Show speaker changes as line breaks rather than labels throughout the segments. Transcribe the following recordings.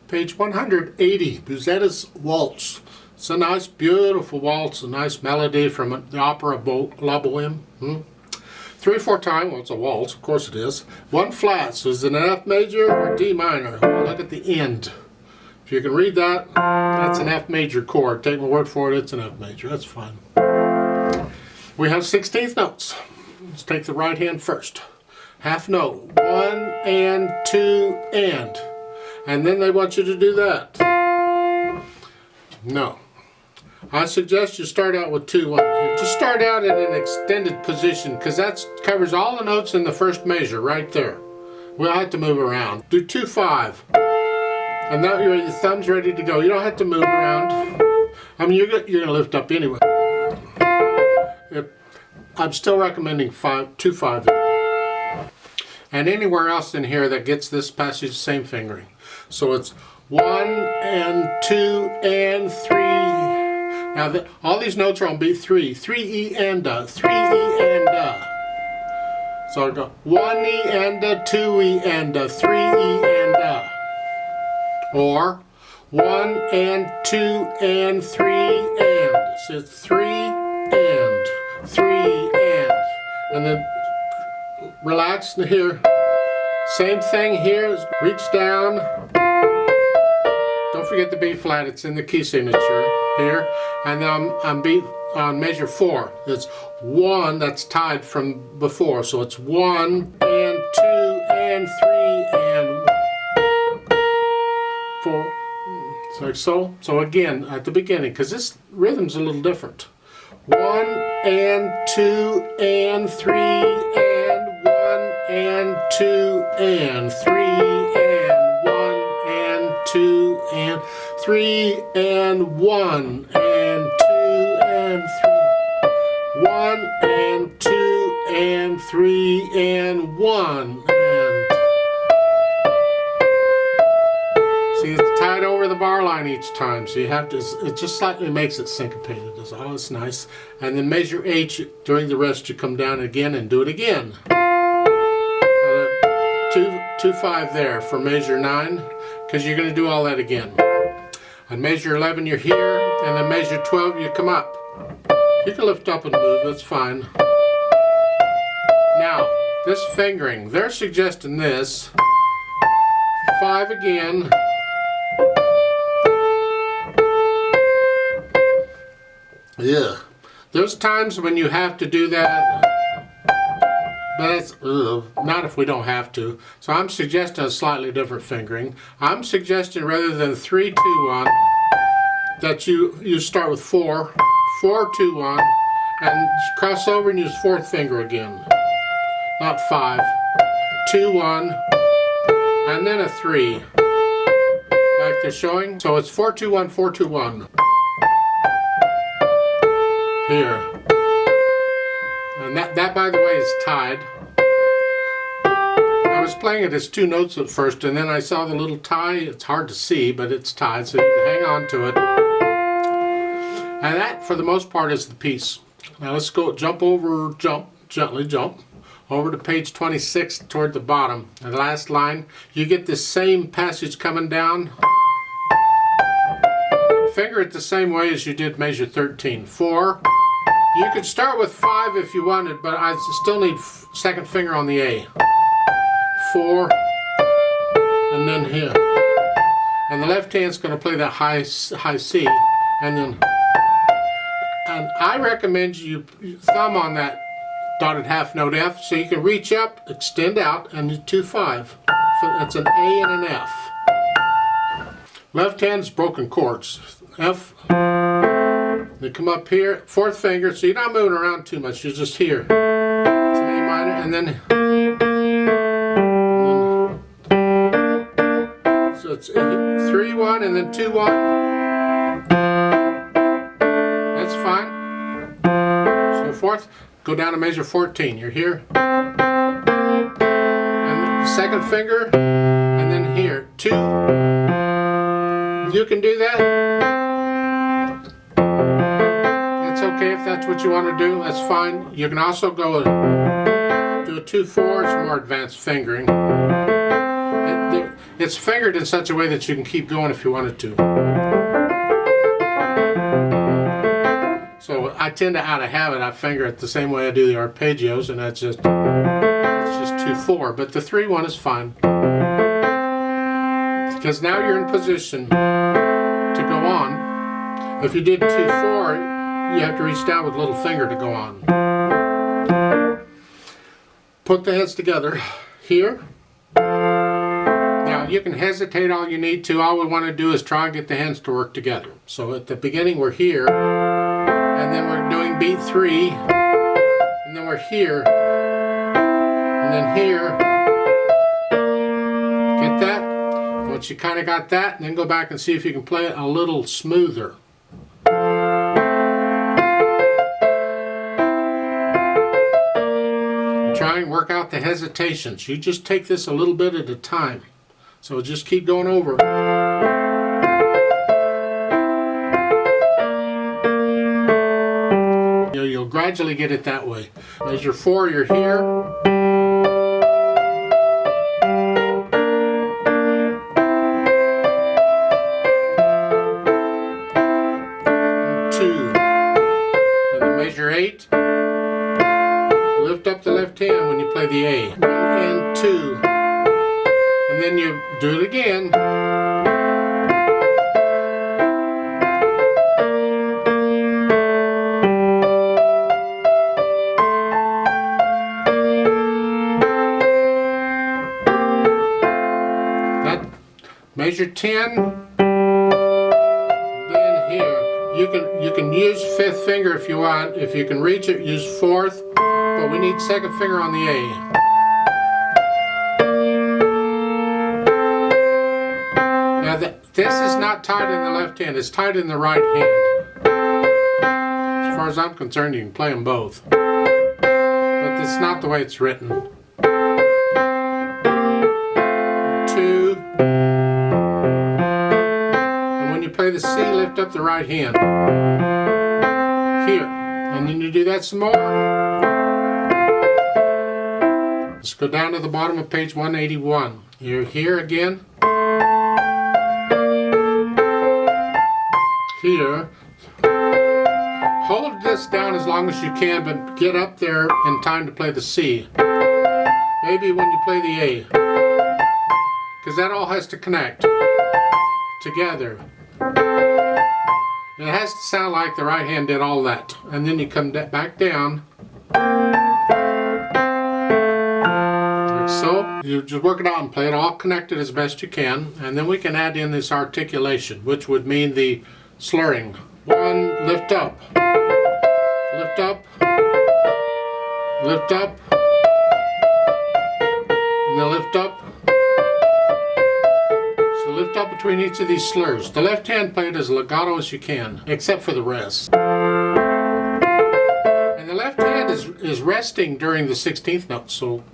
Page 180, Musetta's Waltz. It's a nice, beautiful waltz, a nice melody from the opera La Boheme. 3/4 time, well, it's a waltz, of course it is. One flat, so is it an F major or D minor? Well, look at the end. If you can read that, that's an F major chord. Take my word for it, it's an F major, that's fine. We have 16th notes. Let's take the right hand first. Half note, 1 and 2 and then they want you to do that. No. I suggest you start out with 2, 1. Just start out in an extended position because that covers all the notes in the first measure right there. We'll have to move around. Do 2, 5. And now your thumb's ready to go. You don't have to move around. I mean, you're going to lift up anyway. I'm still recommending 2, 5. And anywhere else in here that gets this passage, same fingering. So it's 1 and 2 and 3. Now all these notes are on beat 3. 3 E and A, 3 E and A. So I go 1 E and A, 2 E and A, 3 E and A. Or 1 and 2 and 3 and. So it's 3 and 3 and then relax here. Same thing here. Reach down. Don't forget the B flat. It's in the key signature here. And then on measure 4. It's 1 that's tied from before. So it's 1 and 2 and 3 and 4. So again at the beginning, because this rhythm's a little different. 1 and 2 and 3 and 1 and 2 and 3 and 1 and 2 and 3 and 1 and 2 and 3. 1 and 2 and 3 and 1 and. See, it's tied over the bar line each time, so you have to, it just slightly makes it syncopated. Oh, it's nice. And then measure H during the rest, you come down again and do it again. 2, 5 there for measure 9, because you're going to do all that again. On measure 11 you're here, and then measure 12 you come up. You can lift up and move, that's fine. Now, this fingering, they're suggesting this. 5 again. Yeah, there's times when you have to do that, but it's not if we don't have to. So I'm suggesting a slightly different fingering. I'm suggesting rather than 3, 2, 1, that you start with 4, 4, 2, 1, and cross over and use 4th finger again. Not 5, 2, 1, and then a 3, like they're showing. So it's 4, 2, 1, 4, 2, 1. Here. And that by the way is tied. I was playing it as 2 notes at first and then I saw the little tie. It's hard to see, but it's tied, so you can hang on to it. And that for the most part is the piece. Now let's go gently jump over to page 26 toward the bottom. The last line, you get this same passage coming down. Finger it the same way as you did measure 13. 4. You could start with 5 if you wanted, but I still need 2nd finger on the A. 4, and then here. And the left hand's going to play that high C, and I recommend you thumb on that dotted half note F, so you can reach up, extend out, and 2, 5. That's an A and an F. Left hand's broken chords. F. They come up here, 4th finger, so you're not moving around too much, you're just here. It's an A minor, and then so it's 3, 1, and then 2, 1. That's fine. So 4th, go down to measure 14. You're here. And 2nd finger, and then here. 2. You can do that. Okay, if that's what you want to do, that's fine. You can also go do a 2, 4, it's more advanced fingering. it's fingered in such a way that you can keep going if you wanted to. So I tend to, out of habit, I finger it the same way I do the arpeggios, and that's just 2/4. But the 3/1 is fine, because now you're in position to go on. If you did 2/4, you have to reach down with little finger to go on. Put the hands together here. Now you can hesitate all you need to. All we want to do is try and get the hands to work together. So at the beginning we're here, and then we're doing beat 3, and then we're here, and then here. Get that? Once you kind of got that, and then go back and see if you can play it a little smoother. Try and work out the hesitations. You just take this a little bit at a time. So just keep going over. You'll gradually get it that way. Measure 4, you're here. And 2. And then measure 8. Lift up the left hand when you play the A. 1 and 2. And then you do it again. That measure 10. Then here. You can use 5th finger if you want. If you can reach it, use 4th. But we need 2nd finger on the A. Now this is not tied in the left hand, it's tied in the right hand. As far as I'm concerned, you can play them both. But that's not the way it's written. 2. And when you play the C, lift up the right hand. Here. And then you do that some more. Let's go down to the bottom of page 181. You're here again. Here. Hold this down as long as you can, but get up there in time to play the C. Maybe when you play the A. Because that all has to connect together. It has to sound like the right hand did all that. And then you come back down. So you just work it out and play it all connected as best you can, and then we can add in this articulation, which would mean the slurring. 1, lift up, lift up, lift up, and then lift up. So lift up between each of these slurs. The left hand play it as legato as you can, except for the rest. And the left hand is resting during the 16th note, so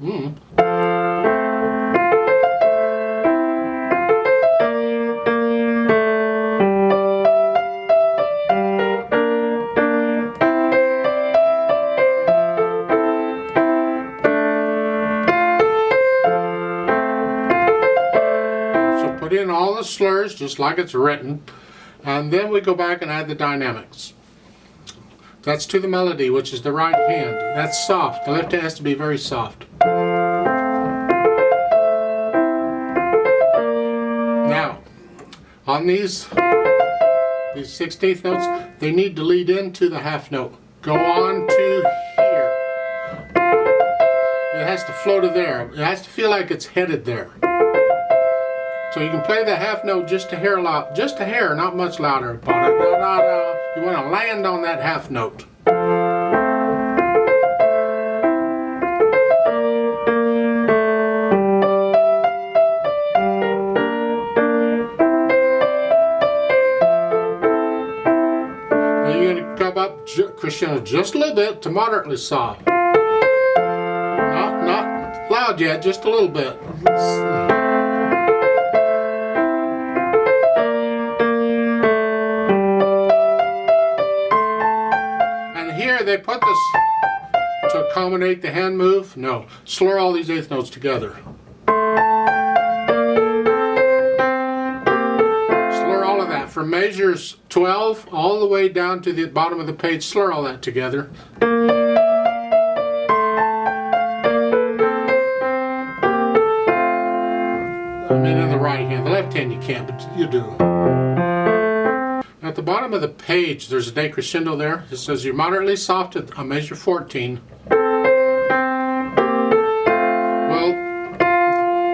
put in all the slurs just like it's written, and then we go back and add the dynamics. That's to the melody, which is the right hand. That's soft. The left hand has to be very soft. Now, on these 16th notes, they need to lead into the half note. Go on to here. It has to flow to there. It has to feel like it's headed there. So you can play the half note just a hair loud, just a hair, not much louder about it. You want to land on that half note. Now you're going to come up crescendo just a little bit to moderately soft. Not loud yet, just a little bit. They put this to accommodate the hand move. No, slur all these 8th notes together. from measures 12 all the way down to the bottom of the page, slur all that together. I mean in the right hand. The left hand you can't, but you do. At the bottom of the page, there's a decrescendo there. It says you're moderately soft at measure 14. Well,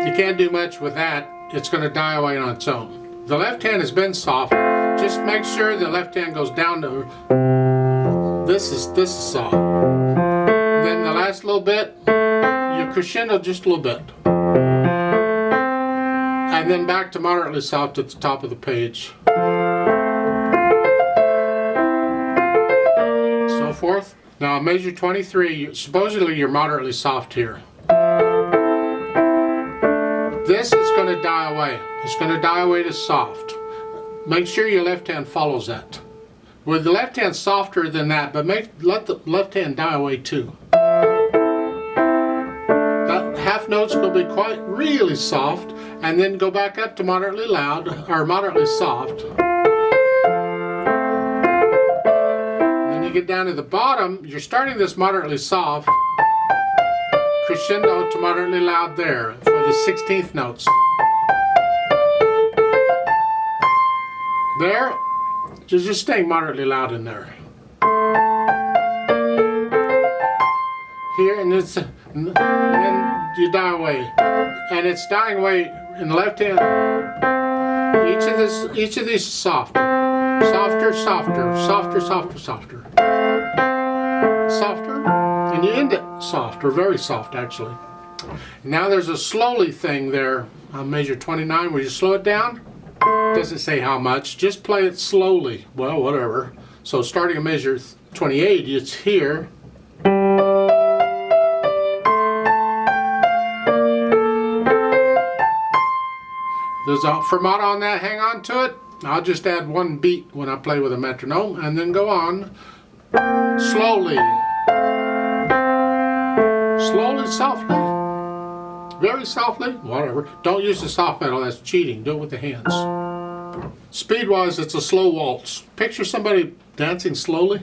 you can't do much with that. It's going to die away on its own. The left hand has been soft. Just make sure the left hand goes down to this is soft. Then the last little bit, you crescendo just a little bit. And then back to moderately soft at the top of the page. So forth. Now measure 23, supposedly you're moderately soft here. This is going to die away. It's going to die away to soft. Make sure your left hand follows that. With the left hand softer than that, but let the left hand die away too. That half note's going to be quite really soft, and then go back up to moderately loud or moderately soft. And then you get down to the bottom. You're starting this moderately soft. Crescendo to moderately loud there for the 16th notes. There, just staying moderately loud in there. Here, and then you die away, and it's dying away in the left hand. Each of these is softer, softer, softer, softer, softer, softer, softer. And you end it soft, or very soft actually. Now there's a slowly thing there on measure 29 where you slow it down. Doesn't say how much, just play it slowly. Well, whatever. So starting at measure 28, it's here. There's a fermata on that, hang on to it. I'll just add one beat when I play with a metronome and then go on. Slowly. Slowly, softly, very softly, whatever. Don't use the soft pedal, that's cheating. Do it with the hands. Speed-wise, it's a slow waltz. Picture somebody dancing slowly.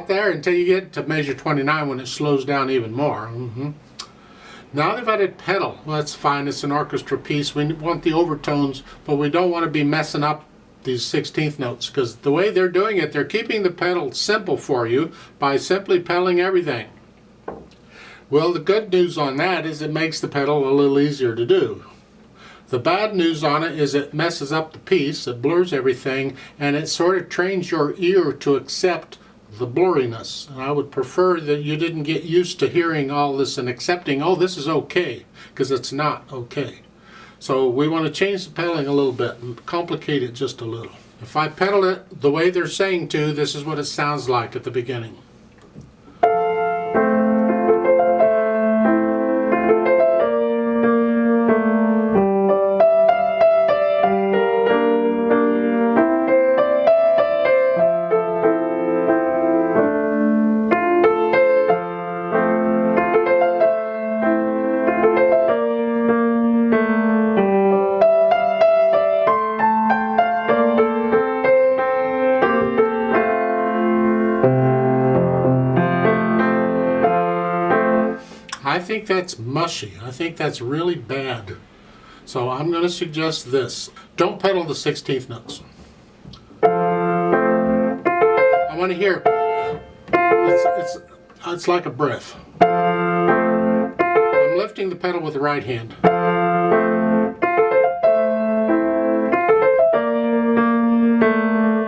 There until you get to measure 29 when it slows down even more. Now they've added pedal. Well, that's fine, it's an orchestra piece. We want the overtones, but we don't want to be messing up these 16th notes, because the way they're doing it, they're keeping the pedal simple for you by simply pedaling everything. Well, the good news on that is it makes the pedal a little easier to do. The bad news on it is it messes up the piece, it blurs everything, and it sort of trains your ear to accept the blurriness. And I would prefer that you didn't get used to hearing all this and accepting, oh, this is okay, because it's not okay. So we want to change the pedaling a little bit and complicate it just a little. If I pedal it the way they're saying to, this is what it sounds like at the beginning. I think that's mushy. I think that's really bad. So I'm going to suggest this. Don't pedal the 16th notes. I want to hear, it's like a breath. I'm lifting the pedal with the right hand.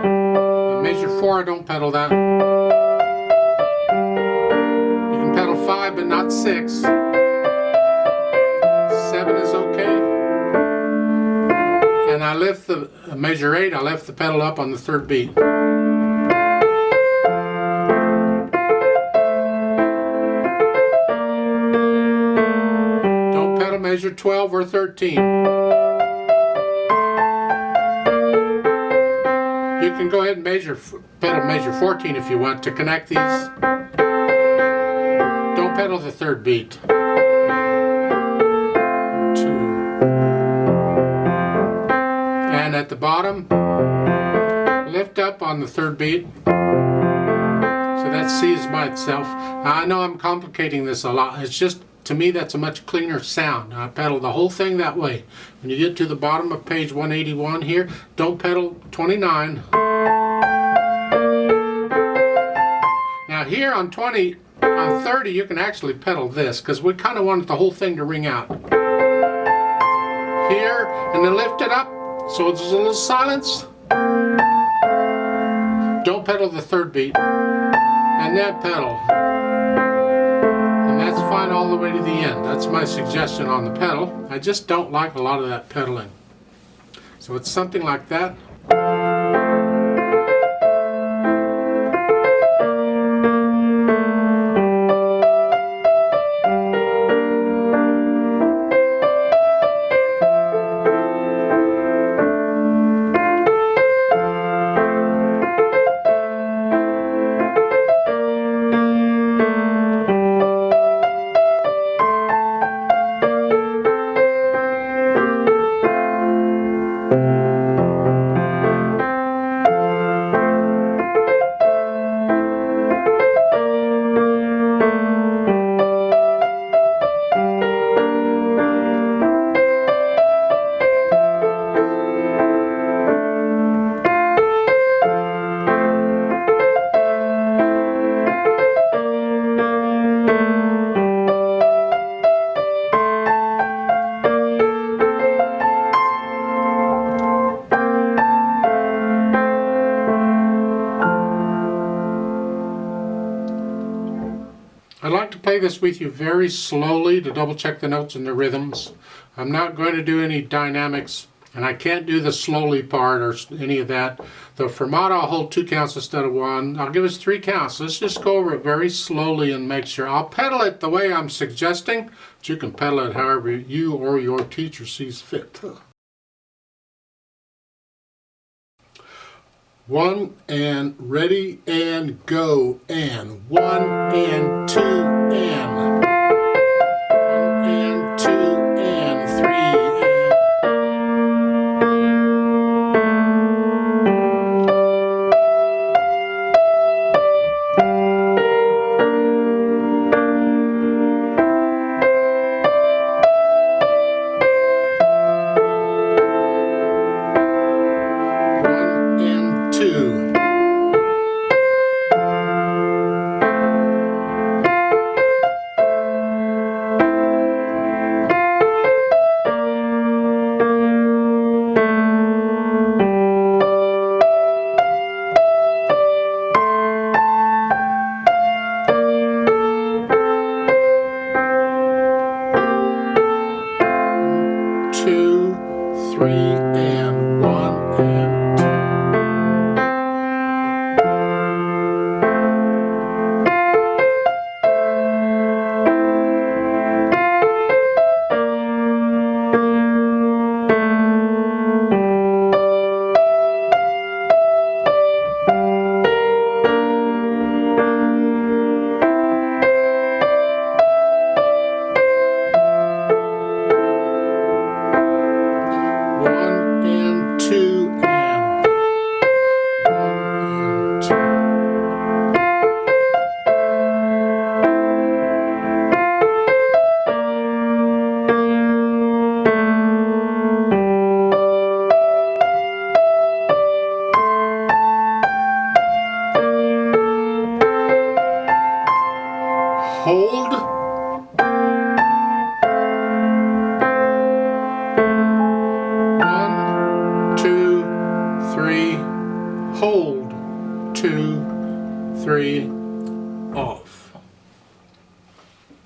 In measure 4, I don't pedal that. You can pedal 5, but not 6. 7 is okay. And I lift the measure 8, I lift the pedal up on the 3rd beat. Don't pedal measure 12 or 13. can go ahead and pedal measure 14 if you want to connect these. Don't pedal the third beat. 2. And at the bottom, lift up on the third beat. So that C is by itself. I know I'm complicating this a lot. It's just, to me, that's a much cleaner sound. I pedal the whole thing that way. When you get to the bottom of page 181 here, don't pedal 29. Now here on 30, you can actually pedal this, because we kind of want the whole thing to ring out. Here, and then lift it up, so there's a little silence. Don't pedal the third beat. And then pedal. And that's fine all the way to the end. That's my suggestion on the pedal. I just don't like a lot of that pedaling. So it's something like that. I'd like to play this with you very slowly to double check the notes and the rhythms. I'm not going to do any dynamics, and I can't do the slowly part or any of that. The fermata, I'll hold 2 counts instead of 1. I'll give us 3 counts. Let's just go over it very slowly and make sure. I'll pedal it the way I'm suggesting, but you can pedal it however you or your teacher sees fit. 1 and ready and go, and 1 and 2 and 1 and 2 and 3 hold, 1, 2, 3, hold, 2, 3,